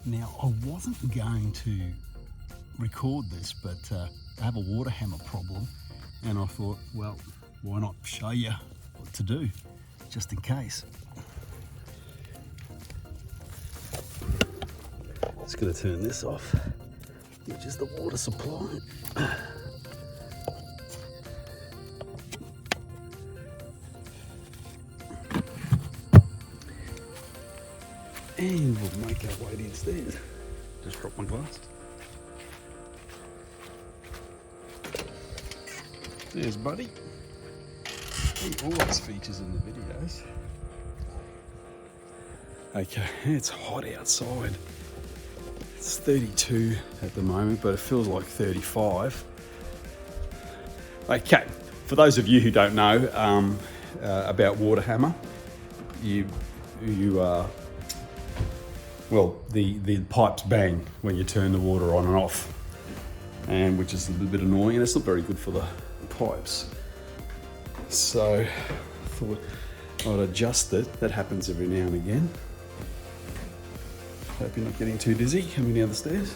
Now, I wasn't going to record this, but I have a water hammer problem, and I thought, well, why not show you what to do, just in case. Just going to turn this off, which is the water supply. And we'll make our way downstairs. Just drop my glass. There's Buddy. He always features in the videos. Okay, it's hot outside. It's 32 at the moment, but it feels like 35. Okay, for those of you who don't know about water hammer, well, the pipes bang when you turn the water on and off, and which is a little bit annoying, and it's not very good for the pipes. So I thought I'd adjust it. That happens every now and again. Hope you're not getting too dizzy coming down the stairs.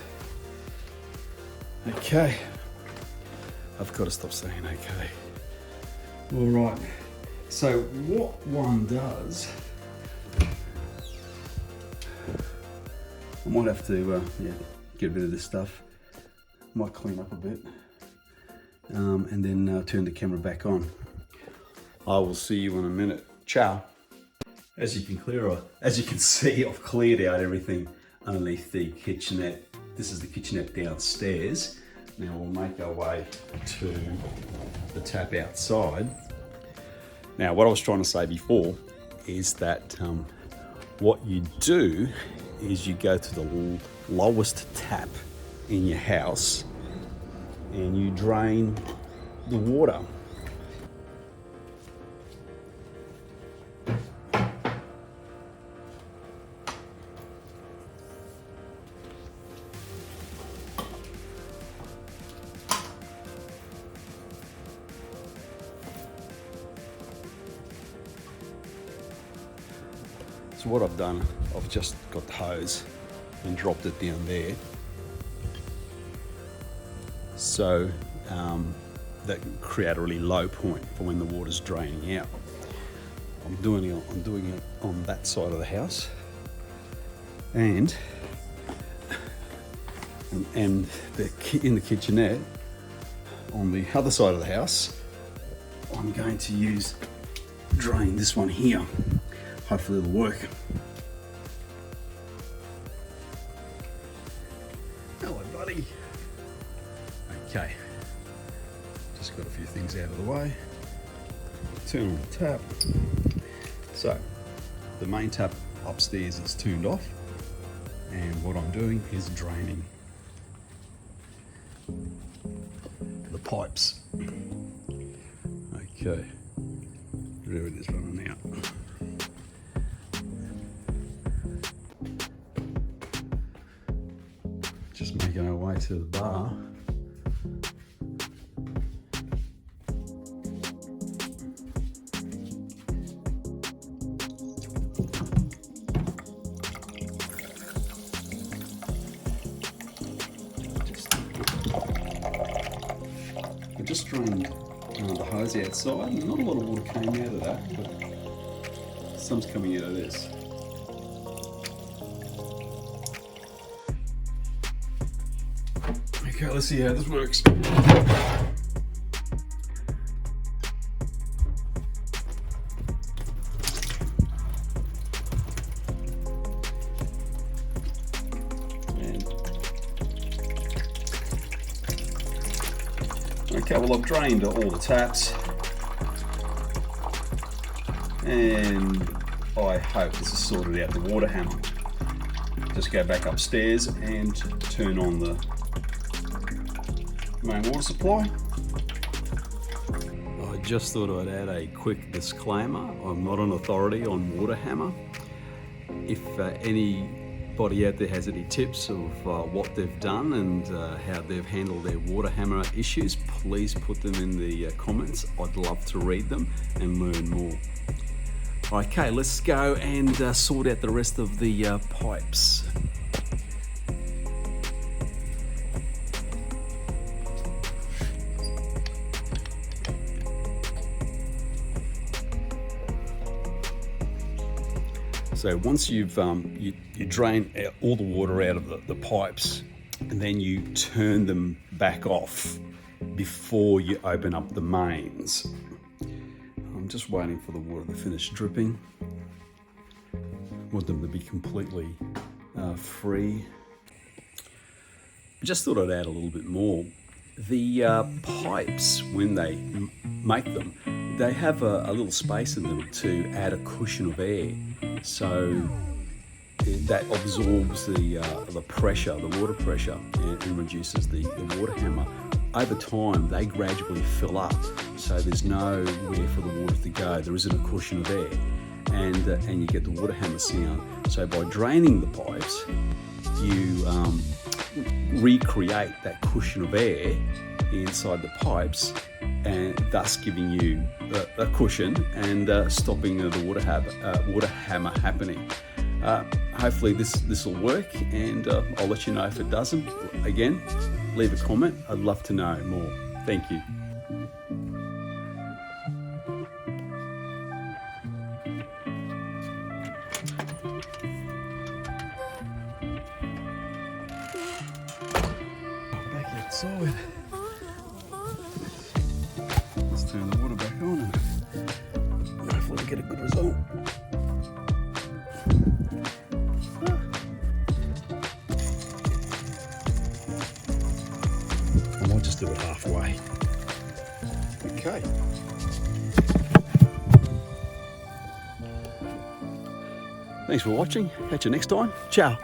Okay, I've got to stop saying okay. All right, so what one does, I might have to get rid of this stuff. Might clean up a bit, and then turn the camera back on. I will see you in a minute. Ciao. As you can see, I've cleared out everything underneath the kitchenette. This is the kitchenette downstairs. Now we'll make our way to the tap outside. Now, what I was trying to say before is that what you do is you go to the lowest tap in your house and you drain the water. So what I've done, I've just got the hose and dropped it down there. So that can create a really low point for when the water's draining out. I'm doing it on that side of the house, and in the kitchenette on the other side of the house, I'm going to drain this one here. Hopefully it'll work. Hello, buddy. Okay, just got a few things out of the way. Turn on the tap. So, the main tap upstairs is turned off, and what I'm doing is draining the pipes. Okay, there it is running out. Just making our way to the bar. I just drained the hose outside, and not a lot of water came out of that, but some's coming out of this. Okay, let's see how this works. Okay, well, I've drained all the taps, and I hope this has sorted out the water hammer. Just go back upstairs and turn on the main water supply. I just thought I'd add a quick disclaimer. I'm not an authority on water hammer. If anybody out there has any tips of what they've done and how they've handled their water hammer issues, please put them in the comments. I'd love to read them and learn more. Okay, let's go and sort out the rest of the pipes. So once you drain all the water out of the pipes, and then you turn them back off before you open up the mains. I'm just waiting for the water to finish dripping. I want them to be completely free. I just thought I'd add a little bit more. The pipes, when they make them, they have a little space in them to add a cushion of air. So that absorbs the pressure, the water pressure, and reduces the water hammer. Over time, they gradually fill up, so there's nowhere for the water to go. There isn't a cushion of air, and you get the water hammer sound. So by draining the pipes, you recreate that cushion of air inside the pipes, and thus giving you a cushion and stopping the water hammer happening. Hopefully this will work, and I'll let you know if it doesn't. Again, leave a comment. I'd love to know more. Thank you. Back outside. Let's turn the water back on and hopefully get a good result. I might just do it halfway. Okay. Thanks for watching. Catch you next time. Ciao.